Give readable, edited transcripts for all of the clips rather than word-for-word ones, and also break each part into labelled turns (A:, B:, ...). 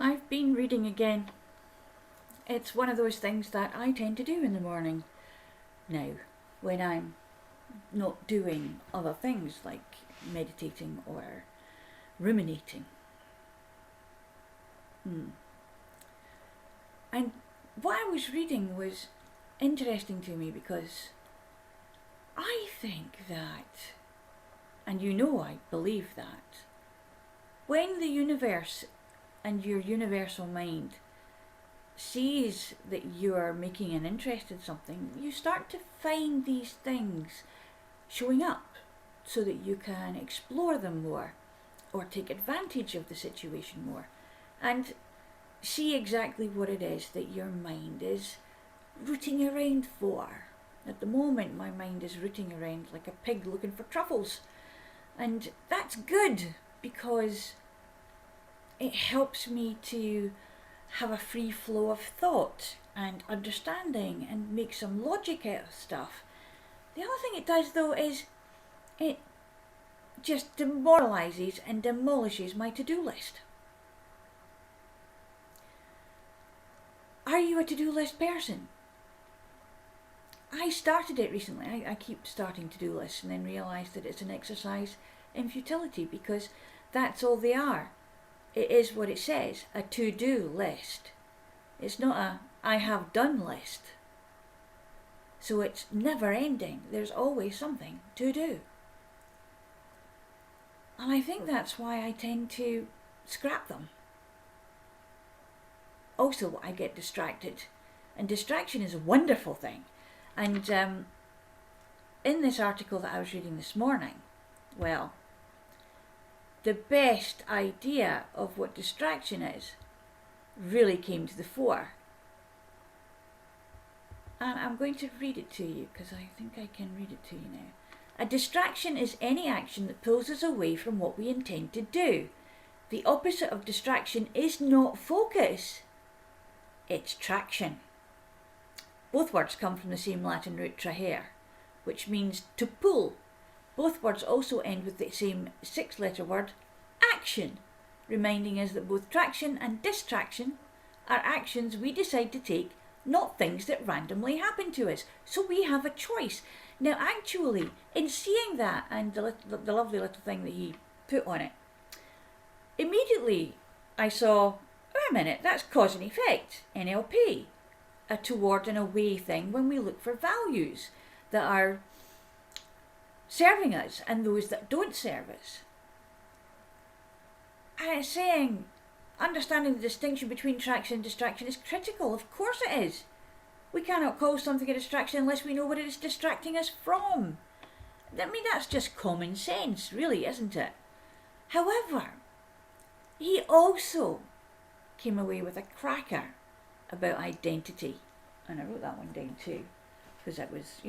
A: I've been reading again. It's one of those things that I tend to do in the morning now, when I'm not doing other things like meditating or ruminating. And what I was reading was interesting to me because I think that, and I believe that, when the universe and your universal mind sees that you are making an interest in something, you start to find these things showing up so that you can explore them more or take advantage of the situation more and see exactly what it is that your mind is rooting around for. At the moment, my mind is rooting around like a pig looking for truffles, and that's good because it helps me to have a free flow of thought and understanding and make some logic out of stuff. The other thing it does though is it just demoralises and demolishes my to-do list. Are you a to-do list person? I started it recently. I keep starting to-do lists and then realise that it's an exercise in futility because that's all they are. It is what it says, a to-do list. It's not a I have done list. So it's never ending. There's always something to do. And I think that's why I tend to scrap them. Also, I get distracted. And distraction is a wonderful thing. And in this article that I was reading this morning, well, the best idea of what distraction is really came to the fore. And I'm going to read it to you because I think I can read it to you now. A distraction is any action that pulls us away from what we intend to do. The opposite of distraction is not focus, it's traction. Both words come from the same Latin root trahere, which means to pull. Both words also end with the same 6-letter word, action, reminding us that both traction and distraction are actions we decide to take, not things that randomly happen to us. So we have a choice. Now actually, in seeing that and the lovely little thing that he put on it, immediately I saw, wait a minute, that's cause and effect, NLP, a toward and away thing when we look for values that are serving us and those that don't serve us. And it's saying understanding the distinction between traction and distraction is critical. Of course it is. We cannot call something a distraction unless we know what it is distracting us from. I mean, that's just common sense, really, isn't it? However, he also came away with a cracker about identity. And I wrote that one down too, because it was,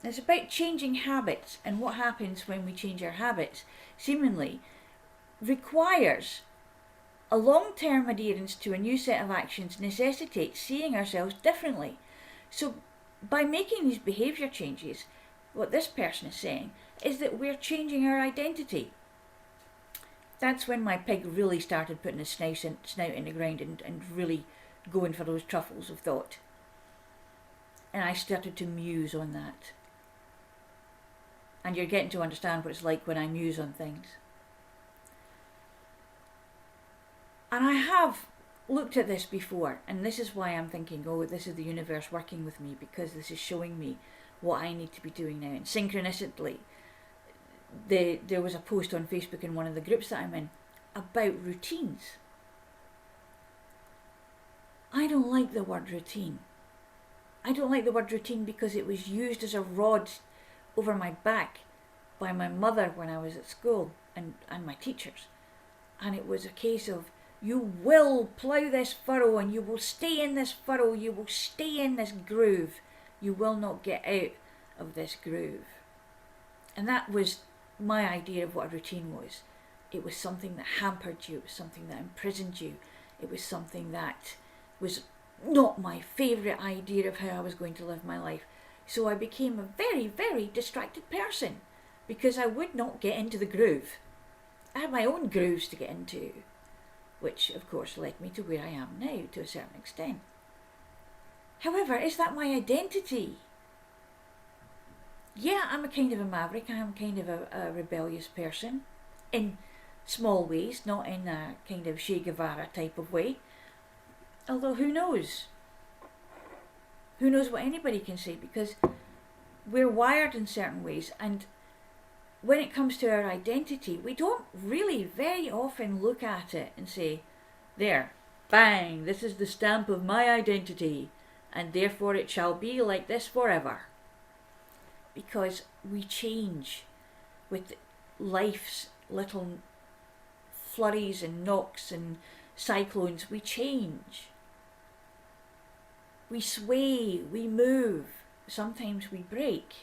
A: it's about changing habits, and what happens when we change our habits seemingly requires a long-term adherence to a new set of actions necessitates seeing ourselves differently. So by making these behaviour changes, what this person is saying is that we're changing our identity. That's when my pig really started putting his snout in the ground and really going for those truffles of thought. And I started to muse on that. And you're getting to understand what it's like when I muse on things. And I have looked at this before, and this is why I'm thinking, this is the universe working with me, because this is showing me what I need to be doing now. And synchronistically, there was a post on Facebook in one of the groups that I'm in about routines. I don't like the word routine. I don't like the word routine because it was used as a rod over my back by my mother when I was at school and my teachers. And it was a case of, you will plough this furrow and you will stay in this furrow, you will stay in this groove. You will not get out of this groove. And that was my idea of what a routine was. It was something that hampered you, it was something that imprisoned you, it was something that was not my favourite idea of how I was going to live my life. So I became a very, very distracted person because I would not get into the groove. I had my own grooves to get into. which of course led me to where I am now to a certain extent. However, is that my identity? Yeah, I'm a kind of a maverick, I'm kind of a rebellious person, in small ways, not in a kind of Che Guevara type of way. Although who knows? Who knows what anybody can say, because we're wired in certain ways, and when it comes to our identity, we don't really very often look at it and say, there, bang, this is the stamp of my identity, and therefore it shall be like this forever. Because we change with life's little flurries and knocks and cyclones. We change. We sway, we move, sometimes we break.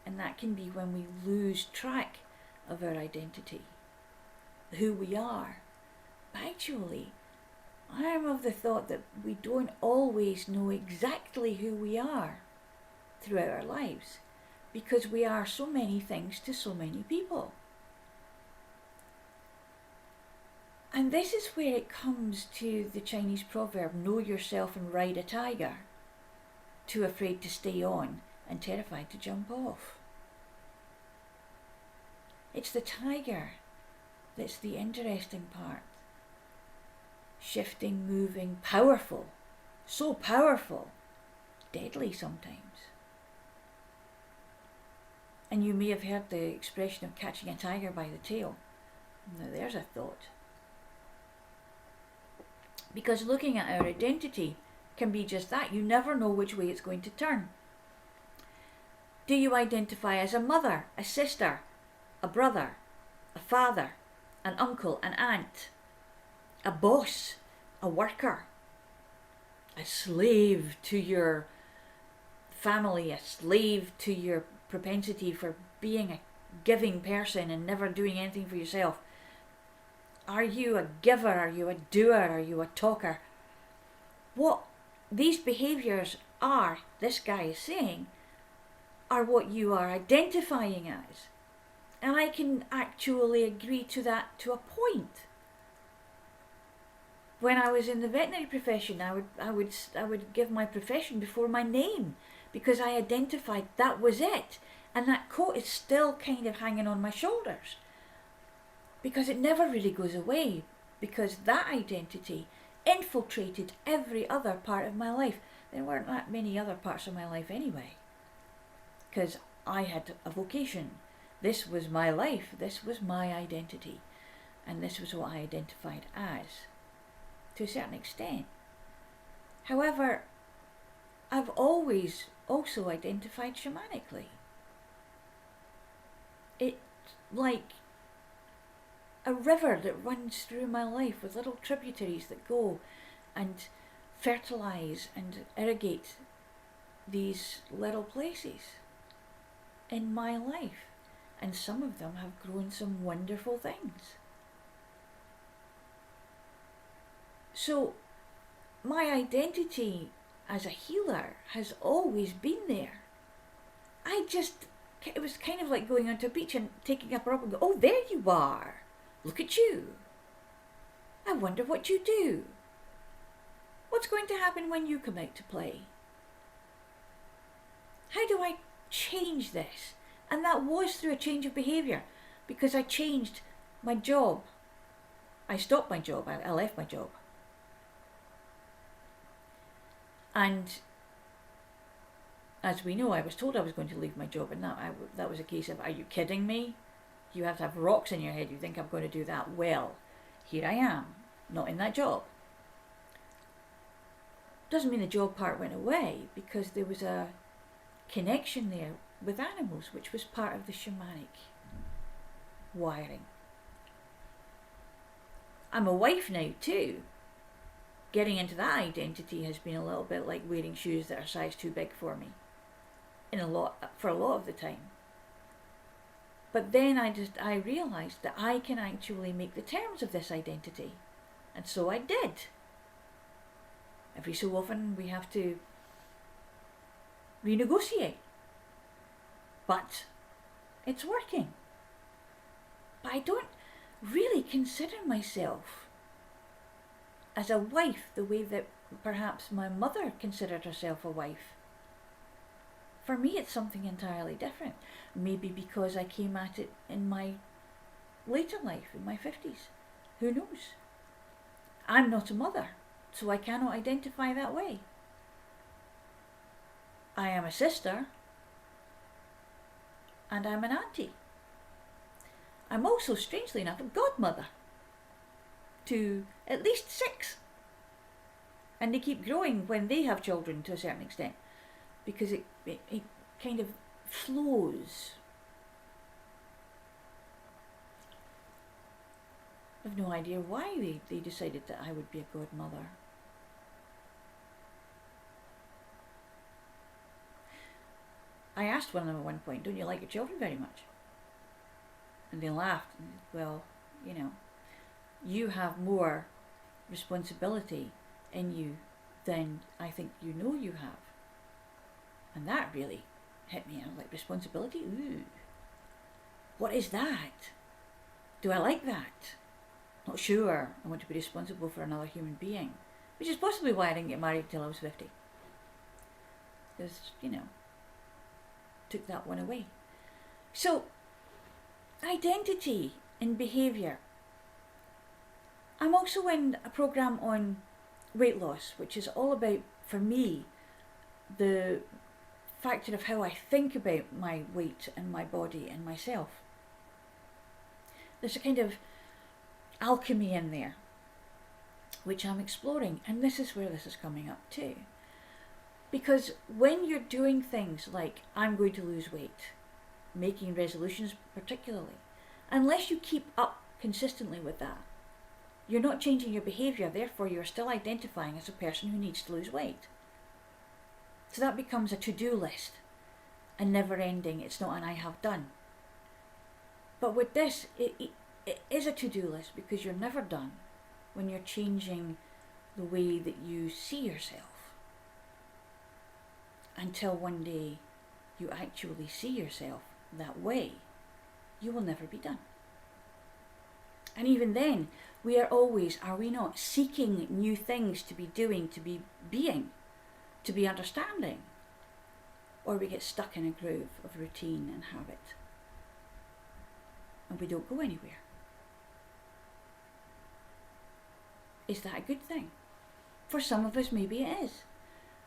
A: And that can be when we lose track of our identity, who we are. But actually, I am of the thought that we don't always know exactly who we are throughout our lives, because we are so many things to so many people. And this is where it comes to the Chinese proverb, know yourself and ride a tiger, too afraid to stay on and terrified to jump off. It's the tiger that's the interesting part. Shifting, moving, powerful, so powerful, deadly sometimes. And you may have heard the expression of catching a tiger by the tail. Now there's a thought. Because looking at our identity can be just that. You never know which way it's going to turn. Do you identify as a mother, a sister, a brother, a father, an uncle, an aunt, a boss, a worker, a slave to your family, a slave to your propensity for being a giving person and never doing anything for yourself? Are you a giver? Are you a doer? Are you a talker? What these behaviours are, this guy is saying, are what you are identifying as. And I can actually agree to that to a point. When I was in the veterinary profession, I would give my profession before my name, because I identified that was it. And that coat is still kind of hanging on my shoulders, because it never really goes away, because that identity infiltrated every other part of my life. There weren't that many other parts of my life anyway, because I had a vocation. This was my life, this was my identity, and this was what I identified as, to a certain extent. However, I've always also identified shamanically. It's like a river that runs through my life with little tributaries that go and fertilise and irrigate these little places in my life. And some of them have grown some wonderful things. So my identity as a healer has always been there. It was kind of like going onto a beach and taking up a rope and go, oh, there you are. Look at you. I wonder what you do. What's going to happen when you come out to play? How do I change this? And that was through a change of behaviour, because I changed my job. I stopped my job. I left my job. And as we know, I was told I was going to leave my job, and that was a case of, are you kidding me? You have to have rocks in your head. You think I'm going to do that? Well, here I am, not in that job. Doesn't mean the job part went away, because there was a connection there with animals, which was part of the shamanic wiring. I'm a wife now too. Getting into that identity has been a little bit like wearing shoes that are size too big for me, for a lot of the time. But then I realised that I can actually make the terms of this identity, and so I did. Every so often we have to renegotiate, but it's working. But I don't really consider myself as a wife the way that perhaps my mother considered herself a wife. For me, it's something entirely different. Maybe because I came at it in my later life, in my 50s. Who knows? I'm not a mother, so I cannot identify that way. I am a sister, and I'm an auntie. I'm also, strangely enough, a godmother to at least 6. And they keep growing when they have children to a certain extent, because it kind of flows. I've no idea why they decided that I would be a godmother. I asked one of them at one point, don't you like your children very much? And they laughed. And, well, you know, you have more responsibility in you than I think you know you have. And that really hit me. I was like, responsibility? Ooh. What is that? Do I like that? Not sure. I want to be responsible for another human being. Which is possibly why I didn't get married until I was 50. Because, you know, took that one away. So, identity in behaviour. I'm also in a programme on weight loss, which is all about, for me, the factor of how I think about my weight and my body and myself. There's a kind of alchemy in there, which I'm exploring, and this is where this is coming up too. Because when you're doing things like, I'm going to lose weight, making resolutions particularly, unless you keep up consistently with that, you're not changing your behaviour, therefore you're still identifying as a person who needs to lose weight. So that becomes a to-do list, a never-ending, it's not an I have done. But with this, it is a to-do list because you're never done when you're changing the way that you see yourself. Until one day you actually see yourself that way, you will never be done. And even then, we are always, are we not, seeking new things to be doing, to be being, to be understanding? Or we get stuck in a groove of routine and habit, and we don't go anywhere. Is that a good thing? For some of us, maybe it is.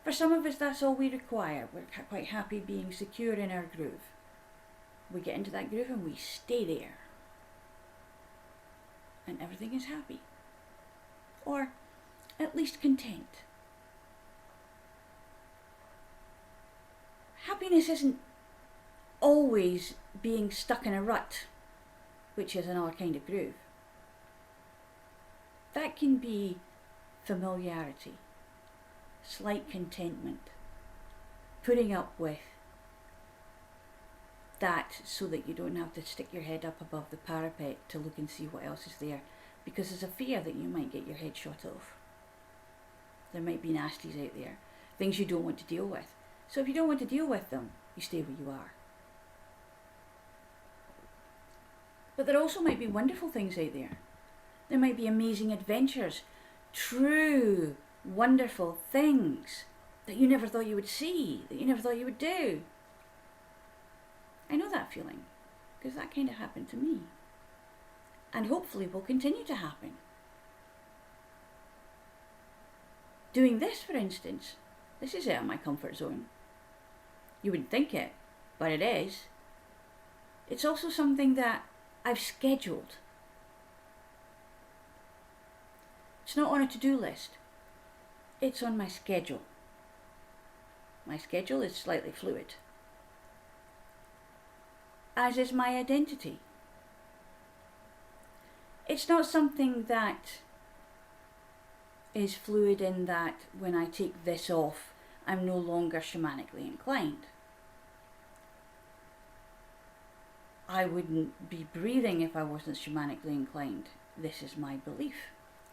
A: For some of us, that's all we require. We're quite happy being secure in our groove. We get into that groove and we stay there. And everything is happy. Or at least content. Happiness isn't always being stuck in a rut, which is another kind of groove. That can be familiarity, slight contentment, putting up with that so that you don't have to stick your head up above the parapet to look and see what else is there, because there's a fear that you might get your head shot off. There might be nasties out there, things you don't want to deal with. So if you don't want to deal with them, you stay where you are. But there also might be wonderful things out there. There might be amazing adventures, true, wonderful things that you never thought you would see, that you never thought you would do. I know that feeling, because that kind of happened to me. And hopefully will continue to happen. Doing this, for instance, this is out of my comfort zone. You wouldn't think it, but it is. It's also something that I've scheduled. It's not on a to-do list. It's on my schedule. My schedule is slightly fluid, as is my identity. It's not something that is fluid in that when I take this off, I'm no longer shamanically inclined. I wouldn't be breathing if I wasn't shamanically inclined. This is my belief,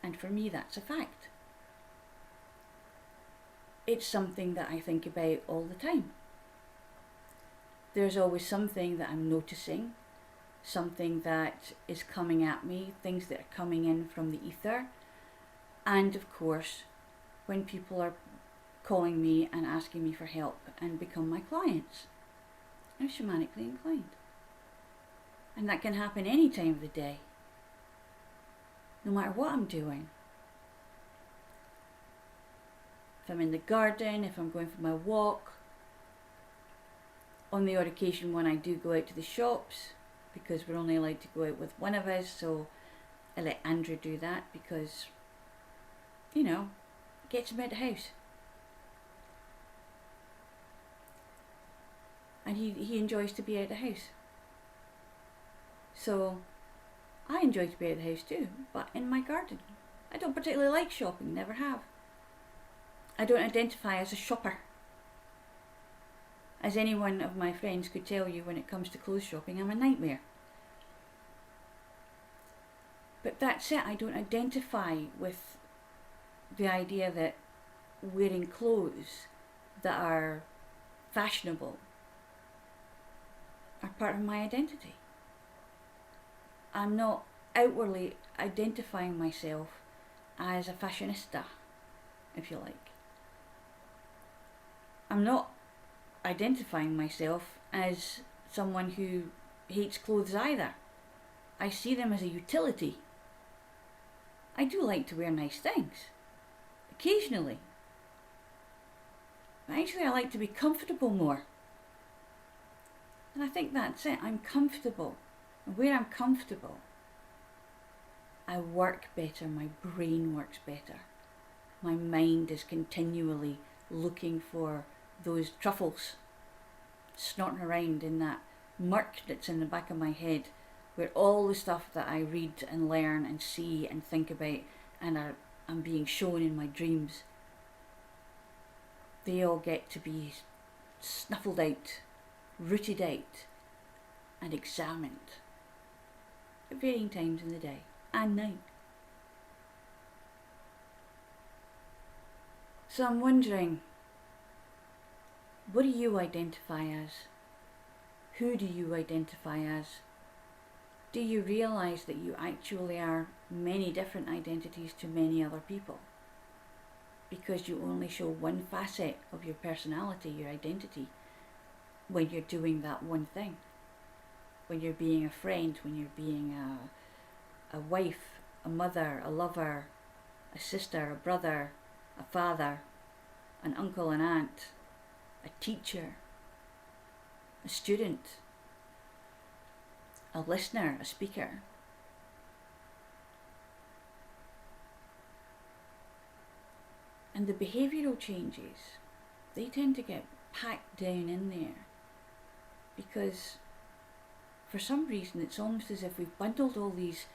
A: and for me that's a fact. It's something that I think about all the time. There's always something that I'm noticing, something that is coming at me, things that are coming in from the ether, And of course, when people are calling me and asking me for help and become my clients, I'm shamanically inclined. And that can happen any time of the day, no matter what I'm doing. If I'm in the garden, if I'm going for my walk, on the odd occasion when I do go out to the shops, because we're only allowed to go out with one of us, so I let Andrew do that because, you know, it gets him out of the house. And he enjoys to be out of the house. So I enjoy to be out of the house too, but in my garden. I don't particularly like shopping, never have. I don't identify as a shopper. As any one of my friends could tell you, when it comes to clothes shopping, I'm a nightmare. But that's it, I don't identify with the idea that wearing clothes that are fashionable are part of my identity. I'm not outwardly identifying myself as a fashionista, if you like. I'm not identifying myself as someone who hates clothes either. I see them as a utility. I do like to wear nice things, occasionally. But actually I like to be comfortable more. And I think that's it, I'm comfortable. And where I'm comfortable, I work better, my brain works better. My mind is continually looking for those truffles, snorting around in that murk that's in the back of my head, where all the stuff that I read and learn and see and think about and I'm being shown in my dreams, they all get to be snuffled out, rooted out and examined at varying times in the day and night. So I'm wondering, what do you identify as? Who do you identify as? Do you realise that you actually are many different identities to many other people? Because you only show one facet of your personality, your identity, when you're doing that one thing. When you're being a friend, when you're being a wife, a mother, a lover, a sister, a brother, a father, an uncle, an aunt, a teacher, a student, a listener, a speaker. And the behavioural changes, they tend to get packed down in there because for some reason it's almost as if we've bundled all these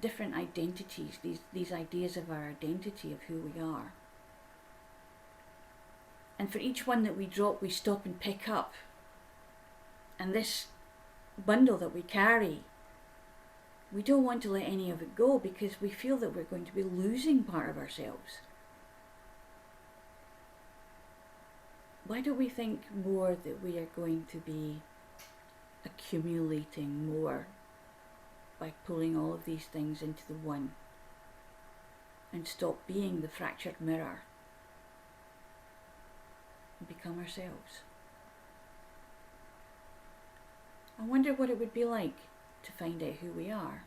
A: different identities, these ideas of our identity, of who we are. And for each one that we drop, we stop and pick up. And this bundle that we carry, we don't want to let any of it go because we feel that we're going to be losing part of ourselves. Why don't we think more that we are going to be accumulating more by pulling all of these things into the one and stop being the fractured mirror and become ourselves? I wonder what it would be like to find out who we are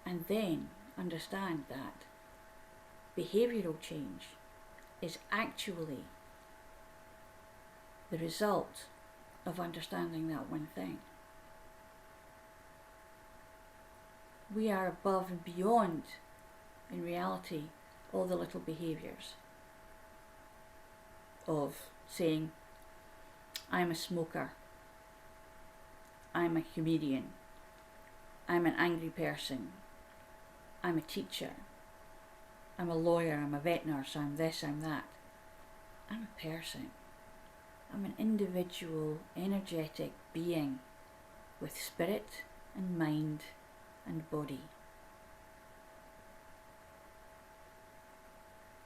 A: and then understand that behavioural change is actually the result of understanding that one thing. We are above and beyond, in reality, all the little behaviours of saying, I'm a smoker, I'm a comedian, I'm an angry person, I'm a teacher, I'm a lawyer, I'm a vet nurse, I'm this, I'm that. I'm a person. I'm an individual, energetic being with spirit and mind and body.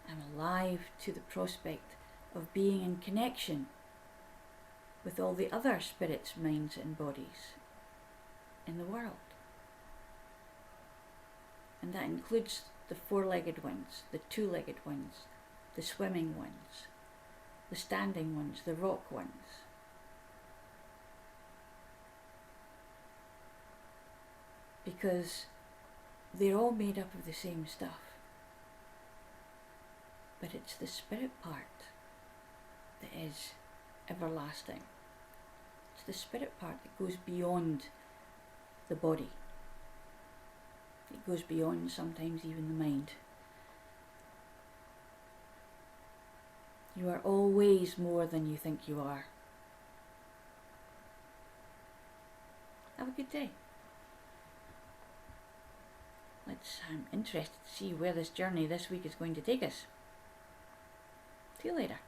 A: I'm alive to the prospect of being in connection with all the other spirits, minds and bodies in the world. And that includes the four-legged ones, the two-legged ones, the swimming ones, the standing ones, the rock ones. Because they're all made up of the same stuff. But it's the spirit part that is everlasting. It's the spirit part that goes beyond the body. It goes beyond sometimes even the mind. You are always more than you think you are. Have a good day. I'm interested to see where this journey this week is going to take us. See you later.